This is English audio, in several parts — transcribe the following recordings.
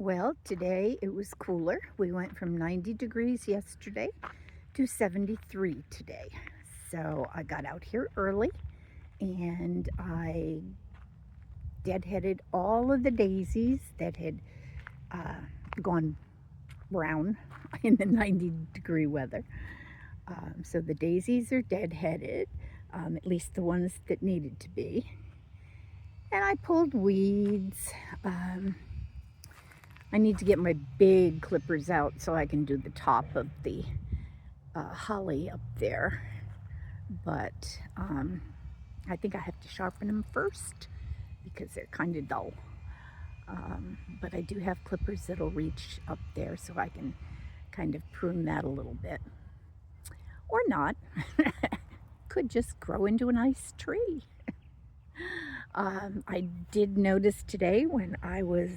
Well, today it was cooler. We went from 90 degrees yesterday to 73 today. So I got out here early and I deadheaded all of the daisies that had gone brown in the 90-degree weather. So the daisies are deadheaded, at least the ones that needed to be. And I pulled weeds. I need to get my big clippers out so I can do the top of the holly up there. But I think I have to sharpen them first because they're kind of dull. But I do have clippers that'll reach up there so I can kind of prune that a little bit. Or not. Could just grow into a nice tree. I did notice today when I was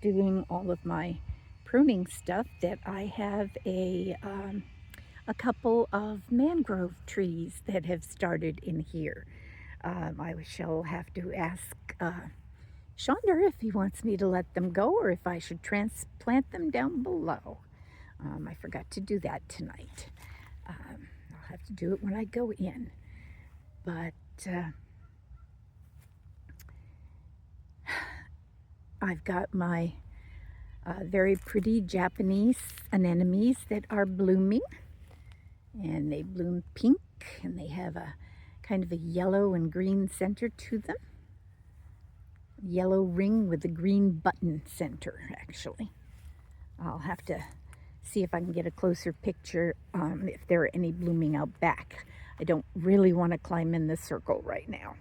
doing all of my pruning stuff that I have a couple of mangrove trees that have started in here. I shall have to ask Shonder if he wants me to let them go or if I should transplant them down below. I forgot to do that tonight. I'll have to do it when I go in. But I've got my very pretty Japanese anemones that are blooming. And they bloom pink and they have a kind of a yellow and green center to them. Yellow ring with a green button center, actually. I'll have to see if I can get a closer picture if there are any blooming out back. I don't really want to climb in the circle right now.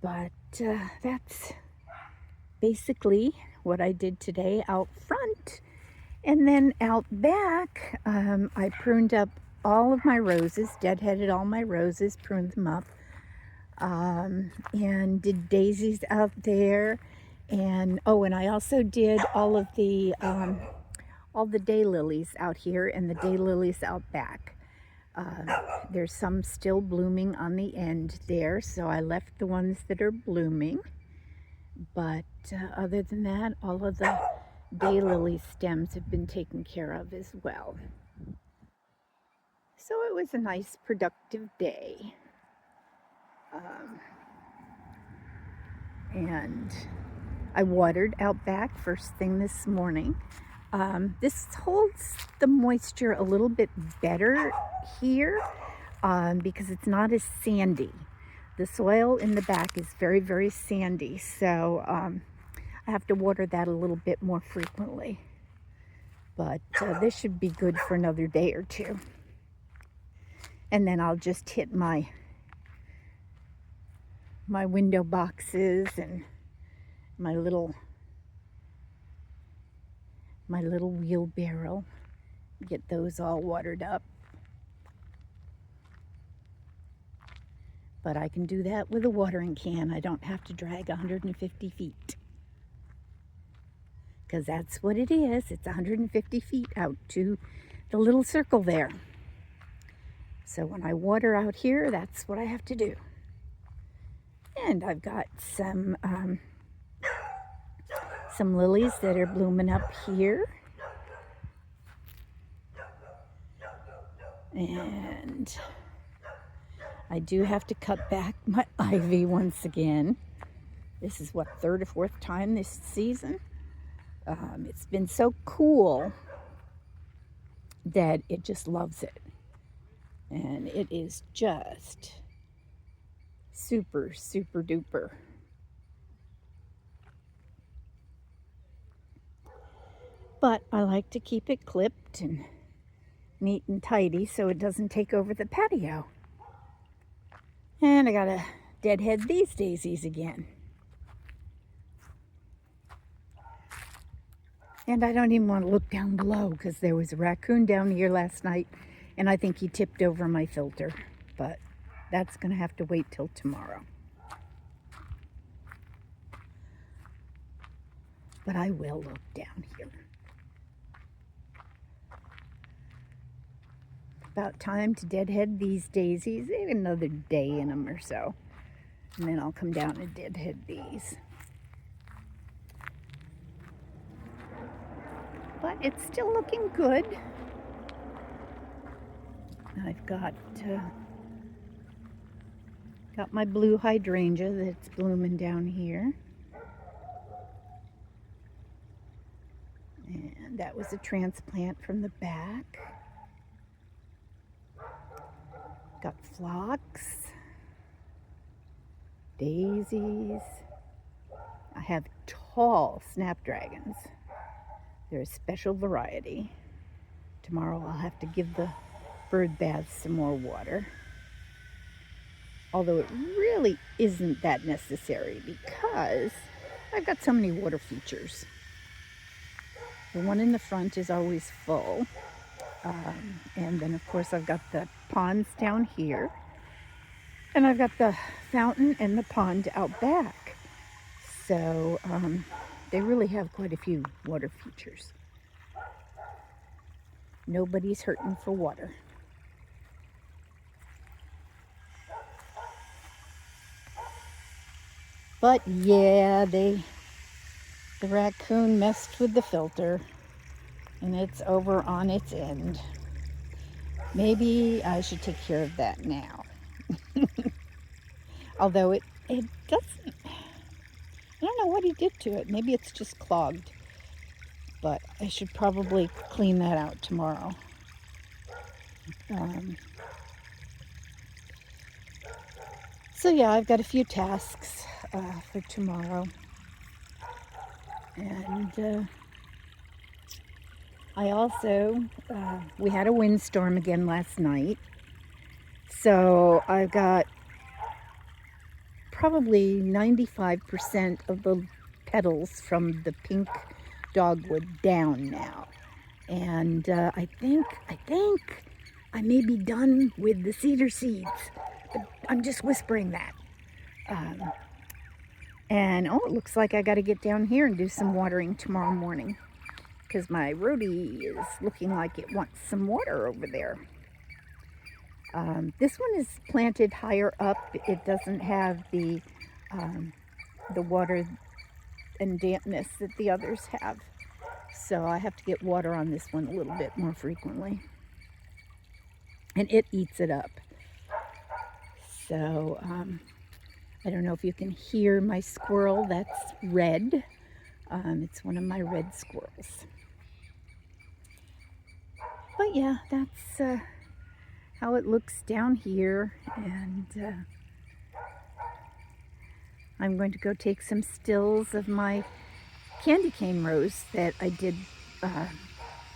But that's basically what I did today out front. And then out back, I pruned up all of my roses, deadheaded all my roses, pruned them up, and did daisies out there. And and I also did all the daylilies out here and the daylilies out back. There's some still blooming on the end there, so I left the ones that are blooming. But other than that, all of the daylily stems have been taken care of as well. So it was a nice, productive day. And I watered out back first thing this morning. This holds the moisture a little bit better here because it's not as sandy. The soil in the back is very, very sandy, so I have to water that a little bit more frequently. But this should be good for another day or two. And then I'll just hit my window boxes and my little wheelbarrow. Get those all watered up. But I can do that with a watering can. I don't have to drag 150 feet. Because that's what it is. It's 150 feet out to the little circle there. So when I water out here, that's what I have to do. And I've got some lilies that are blooming up here. And I do have to cut back my ivy once again. This is what, third or fourth time this season. It's been so cool that it just loves it. And it is just super, super duper. But I like to keep it clipped and neat and tidy so it doesn't take over the patio. And I gotta deadhead these daisies again. And I don't even want to look down below because there was a raccoon down here last night and I think he tipped over my filter. But that's gonna have to wait till tomorrow. But I will look down here. About time to deadhead these daisies. Maybe another day in them or so. And then I'll come down and deadhead these. but it's still looking good. I've got my blue hydrangea that's blooming down here. And that was a transplant from the back. Got phlox, daisies. I have tall snapdragons. They're a special variety. Tomorrow I'll have to give the bird baths some more water. Although it really isn't that necessary because I've got so many water features. The one in the front is always full. And then of course I've got the ponds down here. And I've got the fountain and the pond out back. So they really have quite a few water features. Nobody's hurting for water. But yeah, the raccoon messed with the filter and it's over on its end. Maybe I should take care of that now. Although it doesn't, I don't know what he did to it. Maybe it's just clogged. But I should probably clean that out tomorrow. So yeah, I've got a few tasks for tomorrow. And I also, we had a windstorm again last night. So I've got probably 95% of the petals from the pink dogwood down now. And I think I may be done with the cedar seeds. But I'm just whispering that. And oh, it looks like I got to get down here and do some watering tomorrow morning because my rhodie is looking like it wants some water over there. This one is planted higher up. It doesn't have the water and dampness that the others have. So I have to get water on this one a little bit more frequently. And it eats it up. So I don't know if you can hear my squirrel. That's Red. It's one of my red squirrels. But yeah, that's how it looks down here. And I'm going to go take some stills of my candy cane rose that I did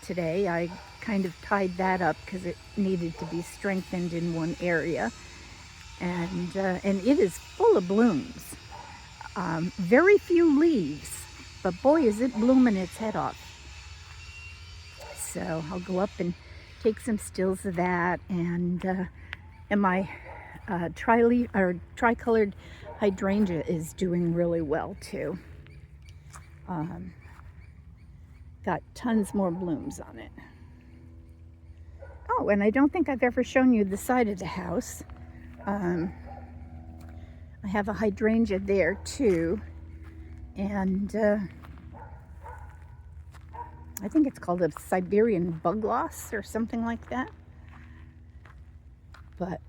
today. I kind of tied that up because it needed to be strengthened in one area. And it is full of blooms. Very few leaves, but boy, is it blooming its head off. So I'll go up and take some stills of that, and my tricolored hydrangea is doing really well too. Got tons more blooms on it. Oh, and I don't think I've ever shown you the side of the house. I have a hydrangea there too, and I think it's called a Siberian bug loss or something like that. But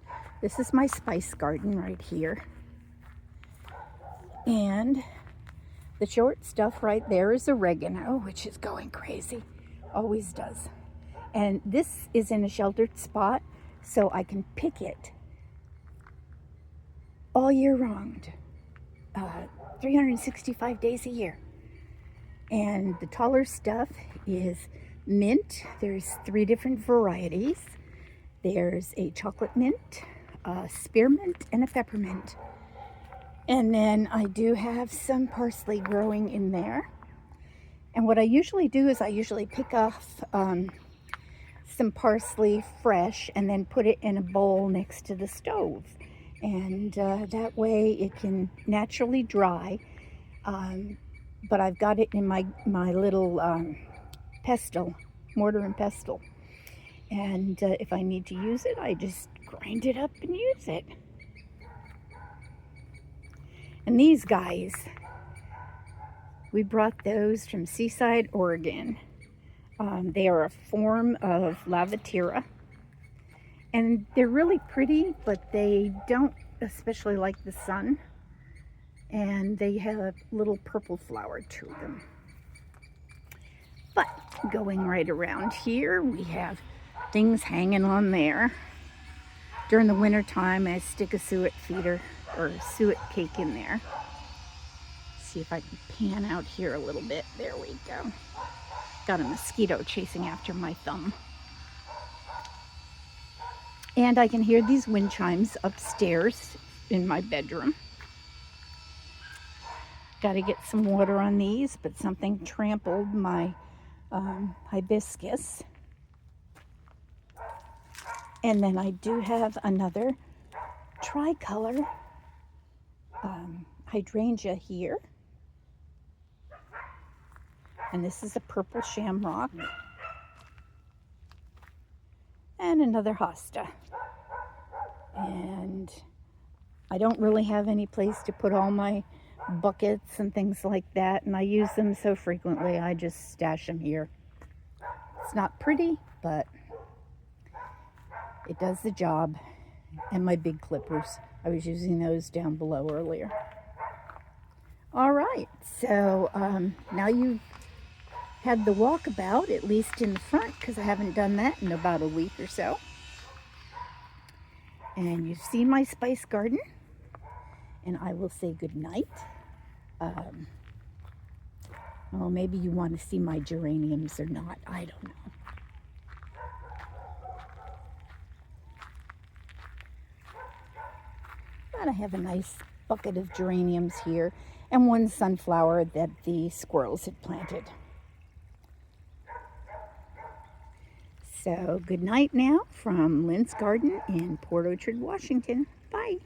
this is my spice garden right here. And the short stuff right there is oregano, which is going crazy. Always does. And this is in a sheltered spot, so I can pick it all year round, 365 days a year. And the taller stuff is mint. There's 3 different varieties. There's a chocolate mint, a spearmint, and a peppermint. And then I do have some parsley growing in there. And what I usually do is I usually pick off some parsley fresh and then put it in a bowl next to the stove. And that way it can naturally dry. But I've got it in my little pestle, mortar and pestle. And if I need to use it, I just grind it up and use it. And these guys, we brought those from Seaside, Oregon. They are a form of Lavatera, and they're really pretty, but they don't especially like the sun, and they have a little purple flower to them. But going right around here, we have things hanging on there. During the winter time, I stick a suet feeder or suet cake in there. See if I can pan out here a little bit. There we go. Got a mosquito chasing after my thumb. And I can hear these wind chimes upstairs in my bedroom. Got to get some water on these, but something trampled my hibiscus. And then I do have another tricolor hydrangea here. And this is a purple shamrock. And another hosta. And I don't really have any place to put all my buckets and things like that, and I use them so frequently I just stash them here. It's not pretty, but it does the job. And my big clippers, I was using those down below earlier. All right, so now you've had the walkabout, at least in the front, because I haven't done that in about a week or so. And you've seen my spice garden, and I will say good night. Well, maybe you want to see my geraniums or not. I don't know. But I have a nice bucket of geraniums here and one sunflower that the squirrels had planted. So good night now from Lynn's Garden in Port Orchard, Washington. Bye.